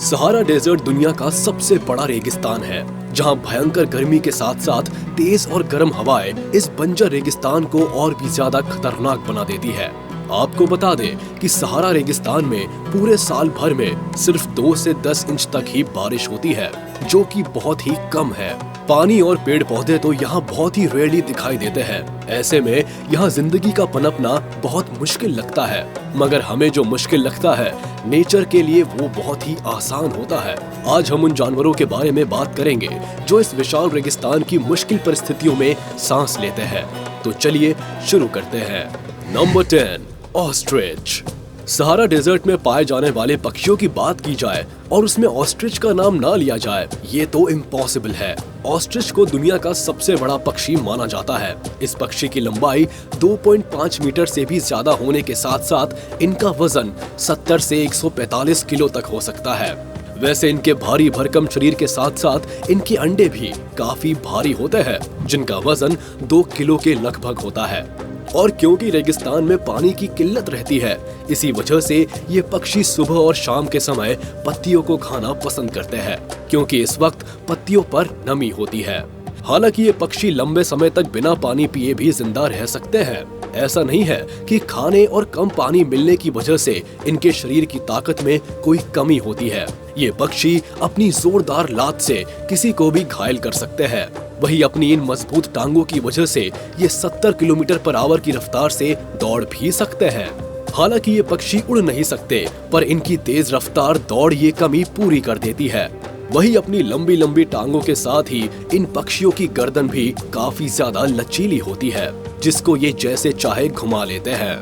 Sahara desert दुनिया का सबसे बड़ा रेगिस्तान है, जहां भयंकर गर्मी के साथ साथ तेज और गर्म हवाएं इस बंजर रेगिस्तान को और भी ज्यादा खतरनाक बना देती है। आपको बता दें कि सहारा रेगिस्तान में पूरे साल भर में सिर्फ 2 से 10 इंच तक ही बारिश होती है, जो कि बहुत ही कम है। पानी और पेड़ पौधे तो यहाँ बहुत ही रेयरली दिखाई देते हैं। ऐसे में यहाँ जिंदगी का पनपना बहुत मुश्किल लगता है, मगर हमें जो मुश्किल लगता है नेचर के लिए वो बहुत ही आसान होता है। आज हम उन जानवरों के बारे में बात करेंगे जो इस विशाल रेगिस्तान की मुश्किल परिस्थितियों में सांस लेते हैं। तो चलिए शुरू करते हैं। Number 10, ostrich. सहारा डेजर्ट में पाए जाने वाले पक्षियों की बात की जाए और उसमें ऑस्ट्रिच का नाम ना लिया जाए, ये तो इम्पॉसिबल है। ऑस्ट्रिच को दुनिया का सबसे बड़ा पक्षी माना जाता है। इस पक्षी की लंबाई 2.5 मीटर से भी ज्यादा होने के साथ साथ इनका वजन 70 से 145 किलो तक हो सकता है। वैसे इनके भारी भरकम शरीर के साथ साथ इनके अंडे भी काफी भारी होते हैं, जिनका वजन 2 किलो के लगभग होता है। और क्योंकि रेगिस्तान में पानी की किल्लत रहती है, इसी वजह से ये पक्षी सुबह और शाम के समय पत्तियों को खाना पसंद करते हैं, क्योंकि इस वक्त पत्तियों पर नमी होती है। हालांकि ये पक्षी लंबे समय तक बिना पानी पिए भी जिंदा रह सकते हैं। ऐसा नहीं है कि खाने और कम पानी मिलने की वजह से इनके शरीर की ताकत में कोई कमी होती है। ये पक्षी अपनी जोरदार लात से किसी को भी घायल कर सकते हैं। वही अपनी इन मजबूत टांगों की वजह से ये 70 किलोमीटर पर आवर की रफ्तार से दौड़ भी सकते हैं। हालांकि ये पक्षी उड़ नहीं सकते, पर इनकी तेज रफ्तार दौड़ ये कमी पूरी कर देती है। वही अपनी लंबी लंबी टांगों के साथ ही इन पक्षियों की गर्दन भी काफी ज्यादा लचीली होती है, जिसको ये जैसे चाहे घुमा लेते हैं।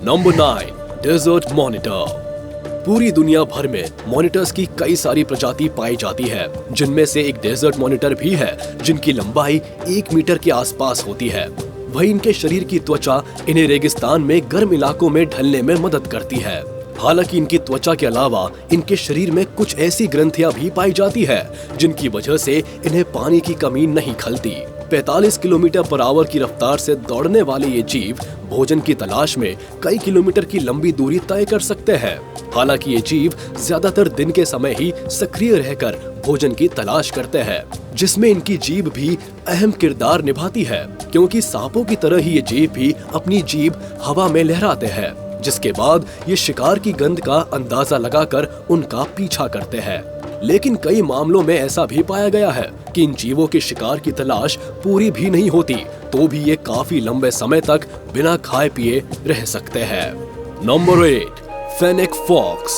Number 9, desert monitor. पूरी दुनिया भर में मॉनिटर्स की कई सारी प्रजाति पाई जाती है, जिनमें से एक डेजर्ट मॉनिटर भी है, जिनकी लंबाई 1 मीटर के आसपास होती है। वही इनके शरीर की त्वचा इन्हें रेगिस्तान में गर्म इलाकों में ढलने में मदद करती है। हालांकि इनकी त्वचा के अलावा इनके शरीर में कुछ ऐसी ग्रंथियां भी पाई जाती है, जिनकी वजह से इन्हें पानी की कमी नहीं खलती। 45 किलोमीटर पर आवर की रफ्तार से दौड़ने वाले ये जीव भोजन की तलाश में कई किलोमीटर की लंबी दूरी तय कर सकते हैं। हालांकि ये जीव ज्यादातर दिन के समय ही सक्रिय रहकर भोजन की तलाश करते हैं, जिसमें इनकी जीभ भी अहम किरदार निभाती है, क्योंकि सांपों की तरह ही ये जीव भी अपनी जीभ हवा में लहराते हैं, जिसके बाद ये शिकार की गंध का अंदाजा लगाकर उनका पीछा करते हैं। लेकिन कई मामलों में ऐसा भी पाया गया है कि इन जीवों के शिकार की तलाश पूरी भी नहीं होती, तो भी ये काफी लंबे समय तक बिना खाए पिए रह सकते हैं। Number 8, fennec fox.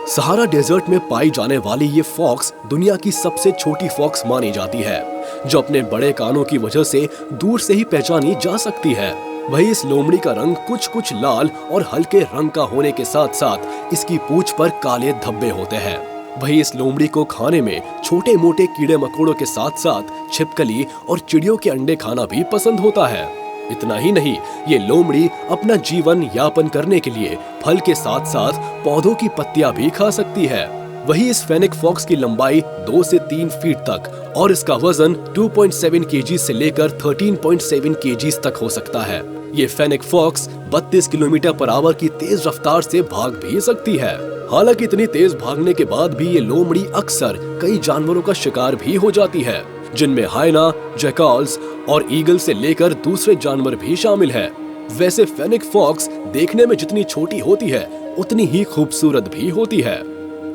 Sahara desert में पाई जाने वाली ये फॉक्स दुनिया की सबसे छोटी फॉक्स मानी जाती है, जो अपने बड़े कानों की वजह से दूर से ही पहचानी जा सकती है। वही इस लोमड़ी का रंग कुछ लाल और हल्के रंग का होने के साथ साथ इसकी पूंछ पर काले धब्बे होते हैं। वही इस लोमड़ी को खाने में छोटे मोटे कीड़े मकोड़ों के साथ साथ छिपकली और चिड़ियों के अंडे खाना भी पसंद होता है। इतना ही नहीं, ये लोमड़ी अपना जीवन यापन करने के लिए फल के साथ साथ पौधों की पत्तियां भी खा सकती है। वही इस फेनिक फॉक्स की लंबाई 2 से 3 फीट तक और इसका वजन 2.7 केजी से लेकर 13.7 केजी तक हो सकता है। ये fennec fox 32 kilometre per hour की तेज रफ्तार से भाग भी सकती है। हालांकि इतनी तेज भागने के बाद भी ये लोमड़ी अक्सर कई जानवरों का शिकार भी हो जाती है, जिनमें हाइना, जैकल्स और ईगल से लेकर दूसरे जानवर भी शामिल है। वैसे फेनिक फॉक्स देखने में जितनी छोटी होती है, उतनी ही खूबसूरत भी होती है।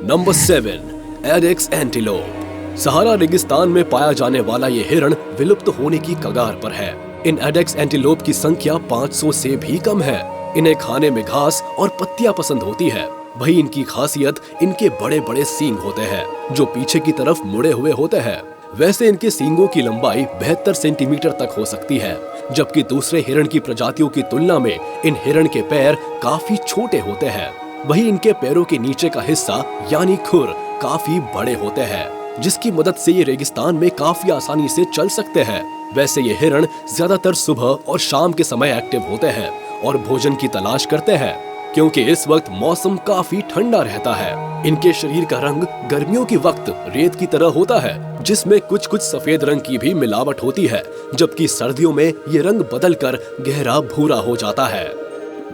Number 7, एडेक्स antelope. सहारा रेगिस्तान में पाया जाने वाला ये हिरण विलुप्त होने की कगार पर है। इन एडेक्स एंटीलोप की संख्या 500 से भी कम है। इन्हें खाने में घास और पत्तियां पसंद होती है। वही इनकी खासियत इनके बड़े बड़े सींग होते हैं, जो पीछे की तरफ मुड़े हुए होते हैं। वैसे इनके सींगों की लंबाई 72 सेंटीमीटर तक हो सकती है, जबकि दूसरे हिरण की प्रजातियों की तुलना में इन हिरण के पैर काफी छोटे होते हैं। वही इनके पैरों के नीचे का हिस्सा यानी खुर काफी बड़े होते हैं, जिसकी मदद से ये रेगिस्तान में काफी आसानी से चल सकते हैं। वैसे ये हिरण ज्यादातर सुबह और शाम के समय एक्टिव होते हैं और भोजन की तलाश करते हैं, क्योंकि इस वक्त मौसम काफी ठंडा रहता है। इनके शरीर का रंग गर्मियों के वक्त रेत की तरह होता है, जिसमें कुछ सफेद रंग की भी मिलावट होती है, जबकि सर्दियों में ये रंग बदलकर गहरा भूरा हो जाता है।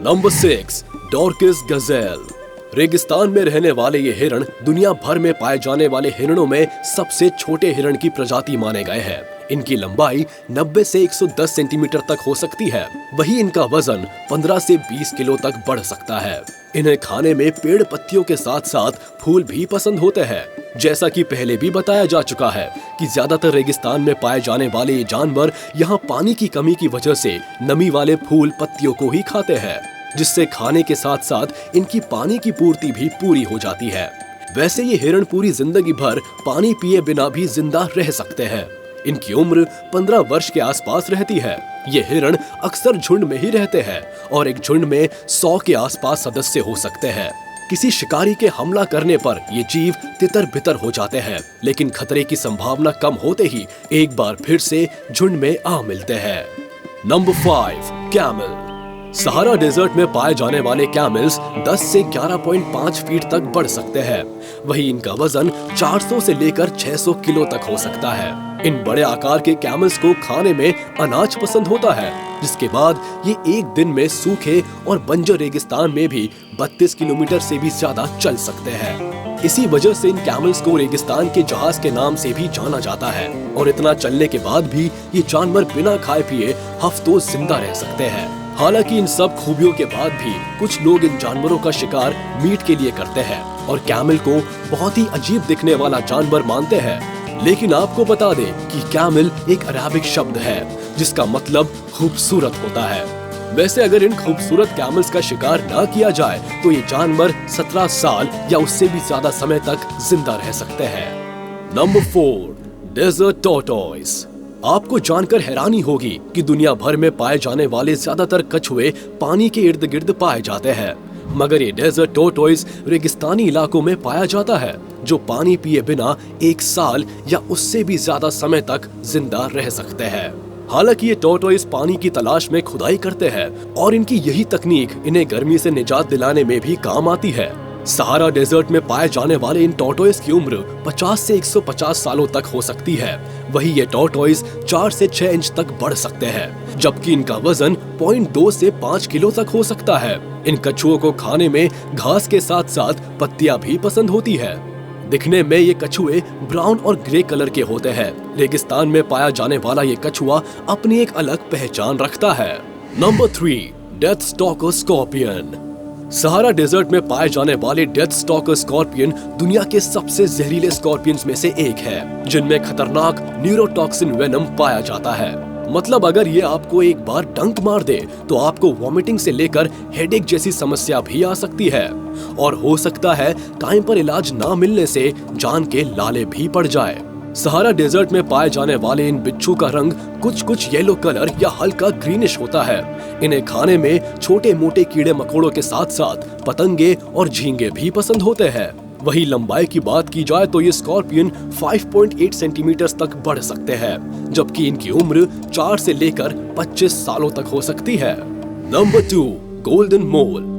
Number 6, dorcas gazelle. रेगिस्तान में रहने वाले ये हिरण दुनिया भर में पाए जाने वाले हिरणों में सबसे छोटे हिरण की प्रजाति माने गए हैं। इनकी लंबाई 90 से 110 सेंटीमीटर तक हो सकती है। वहीं इनका वजन 15 से 20 किलो तक बढ़ सकता है। इन्हें खाने में पेड़ पत्तियों के साथ साथ फूल भी पसंद होते हैं। जैसा कि पहले भी बताया जा चुका है कि ज्यादातर रेगिस्तान में पाए जाने वाले ये जानवर यहाँ पानी की कमी की वजह से नमी वाले फूल पत्तियों को ही खाते हैं, जिससे खाने के साथ साथ इनकी पानी की पूर्ति भी पूरी हो जाती है। वैसे ये हिरण पूरी जिंदगी भर पानी पिए बिना भी जिंदा रह सकते हैं। इनकी उम्र 15 वर्ष के आसपास रहती है। ये हिरण अक्सर झुंड में ही रहते हैं और एक झुंड में 100 के आसपास सदस्य हो सकते हैं। किसी शिकारी के हमला करने पर ये जीव तितर बितर हो जाते हैं, लेकिन खतरे की संभावना कम होते ही एक बार फिर से झुंड में आ मिलते हैं। Number 5, camel. सहारा डेजर्ट में पाए जाने वाले कैमल्स 10 से 11.5 फीट तक बढ़ सकते हैं। वहीं इनका वजन 400 से लेकर 600 किलो तक हो सकता है। इन बड़े आकार के कैमल्स को खाने में अनाज पसंद होता है, जिसके बाद ये एक दिन में सूखे और बंजर रेगिस्तान में भी 32 किलोमीटर से भी ज्यादा चल सकते हैं। इसी वजह से इन कैमल्स को रेगिस्तान के जहाज के नाम से भी जाना जाता है। और इतना चलने के बाद भी ये जानवर बिना खाए पिए हफ्तों जिंदा रह सकते हैं। हालांकि इन सब खूबियों के बाद भी कुछ लोग इन जानवरों का शिकार मीट के लिए करते हैं और कैमल को बहुत ही अजीब दिखने वाला जानवर मानते हैं। लेकिन आपको बता दें कि कैमल एक अरेबिक शब्द है जिसका मतलब खूबसूरत होता है। वैसे अगर इन खूबसूरत कैमल्स का शिकार ना किया जाए तो ये जानवर 17 साल या उससे भी ज्यादा समय तक जिंदा रह सकते हैं। Number 4, desert tortoise. आपको जानकर हैरानी होगी कि दुनिया भर में पाए जाने वाले ज्यादातर कछुए पानी के इर्द गिर्द पाए जाते हैं, मगर ये डेजर्ट टॉर्टोइस रेगिस्तानी इलाकों में पाया जाता है, जो पानी पिए बिना 1 साल या उससे भी ज्यादा समय तक जिंदा रह सकते हैं। हालांकि ये टॉर्टोइस पानी की तलाश में खुदाई करते हैं और इनकी यही तकनीक इन्हें गर्मी से निजात दिलाने में भी काम आती है। सहारा डेजर्ट में पाए जाने वाले इन टॉर्टोइस की उम्र 50 से 150 सालों तक हो सकती है। वहीं ये टॉर्टोइस 4 से 6 इंच तक बढ़ सकते हैं, जबकि इनका वजन 0.2 से 5 किलो तक हो सकता है। इन कछुओं को खाने में घास के साथ साथ पत्तियां भी पसंद होती है। दिखने में ये कछुए ब्राउन और ग्रे कलर के होते हैं। रेगिस्तान में पाया जाने वाला ये कछुआ अपनी एक अलग पहचान रखता है। Number 3, deathstalker scorpion. Sahara desert में पाए जाने वाले डेथ स्टॉकर स्कॉर्पियन दुनिया के सबसे जहरीले स्कॉर्पियंस में से एक है, जिनमें खतरनाक न्यूरोटॉक्सिन वेनम पाया जाता है। मतलब अगर ये आपको एक बार डंक मार दे तो आपको वॉमिटिंग से लेकर हेडेक जैसी समस्या भी आ सकती है और हो सकता है टाइम पर इलाज ना मिलने से जान के लाले भी पड़ जाए। सहारा डेजर्ट में पाए जाने वाले इन बिच्छू का रंग कुछ येलो कलर या हल्का ग्रीनिश होता है। इन्हें खाने में छोटे मोटे कीड़े मकोड़ों के साथ साथ पतंगे और झींगे भी पसंद होते हैं। वही लंबाई की बात की जाए तो ये स्कॉर्पियन 5.8 सेंटीमीटर तक बढ़ सकते हैं, जबकि इनकी उम्र 4 से लेकर 25 सालों तक हो सकती है। नंबर 2, गोल्डन मोल।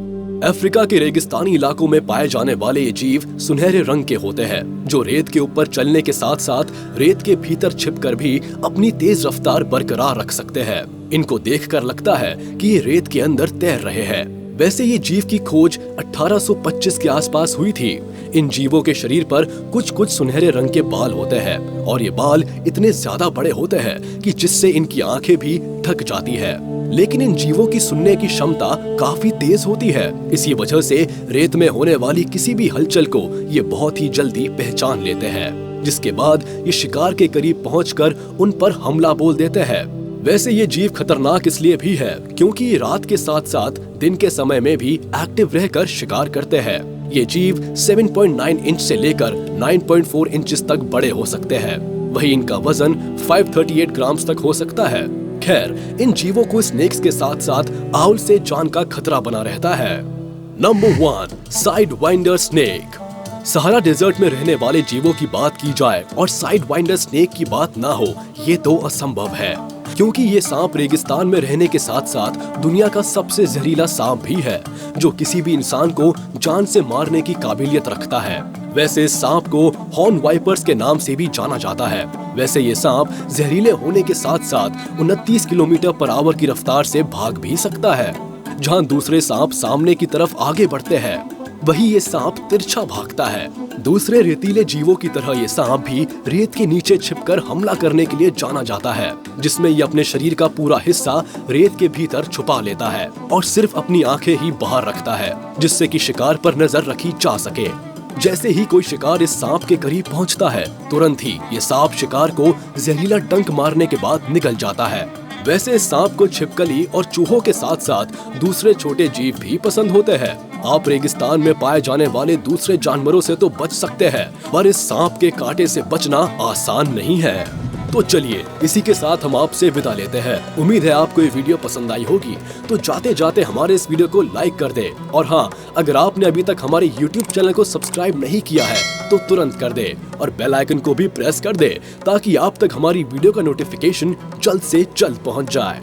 अफ्रीका के रेगिस्तानी इलाकों में पाए जाने वाले ये जीव सुनहरे रंग के होते हैं, जो रेत के ऊपर चलने के साथ साथ रेत के भीतर छिपकर भी अपनी तेज रफ्तार बरकरार रख सकते हैं। इनको देखकर लगता है कि ये रेत के अंदर तैर रहे हैं। वैसे ये जीव की खोज 1825 के आसपास हुई थी। इन जीवों के शरीर पर कुछ सुनहरे रंग के बाल होते हैं और ये बाल इतने ज्यादा बड़े होते हैं कि जिससे इनकी आंखें भी ढक जाती है। लेकिन इन जीवों की सुनने की क्षमता काफी तेज होती है। इसी वजह से रेत में होने वाली किसी भी हलचल को ये बहुत ही जल्दी पहचान लेते हैं, जिसके बाद ये शिकार के करीब पहुंचकर उन पर हमला बोल देते हैं। वैसे ये जीव खतरनाक इसलिए भी है क्योंकि ये रात के साथ साथ दिन के समय में भी एक्टिव रहकर शिकार करते हैं। ये जीव 7.9 इंच से लेकर 9.4 इंच तक बड़े हो सकते हैं। वही इनका वजन 538 ग्राम तक हो सकता है। खैर, इन जीवों को स्नेक्स के साथ साथ आउल से जान का खतरा बना रहता है। Number 1, sidewinder snake. Sahara desert में रहने वाले जीवों की बात की जाए और साइड वाइंडर स्नेक की बात ना हो, ये तो असंभव है, क्योंकि ये सांप रेगिस्तान में रहने के साथ साथ दुनिया का सबसे जहरीला सांप भी है, जो किसी भी इंसान को जान से मारने की काबिलियत रखता है। वैसे इस सांप को हॉर्न वाइपर्स के नाम से भी जाना जाता है। वैसे ये सांप जहरीले होने के साथ साथ 29 किलोमीटर पर आवर की रफ्तार से भाग भी सकता है, जहां दूसरे सांप सामने की तरफ आगे बढ़ते हैं। वही ये सांप तिरछा भागता है। दूसरे रेतीले जीवों की तरह ये सांप भी रेत के नीचे छिपकर हमला करने के लिए जाना जाता है, जिसमें ये अपने शरीर का पूरा हिस्सा रेत के भीतर छुपा लेता है और सिर्फ अपनी आंखें ही बाहर रखता है, जिससे कि शिकार पर नजर रखी जा सके। जैसे ही कोई शिकार इस सांप के करीब पहुंचता है, तुरंत ही ये सांप शिकार को जहरीला डंक मारने के बाद निकल जाता है। वैसे सांप को छिपकली और चूहों के साथ साथ दूसरे छोटे जीव भी पसंद होते हैं। आप रेगिस्तान में पाए जाने वाले दूसरे जानवरों से तो बच सकते हैं, पर इस सांप के कांटे से बचना आसान नहीं है। तो चलिए इसी के साथ हम आपसे विदा लेते हैं। उम्मीद है आपको ये वीडियो पसंद आई होगी। तो जाते जाते हमारे इस वीडियो को लाइक कर दे, और हाँ, अगर आपने अभी तक हमारे YouTube चैनल को सब्सक्राइब नहीं किया है तो तुरंत कर दे और बेल आइकन को भी प्रेस कर दे, ताकि आप तक हमारी वीडियो का नोटिफिकेशन जल्द से जल्द पहुंच जाए।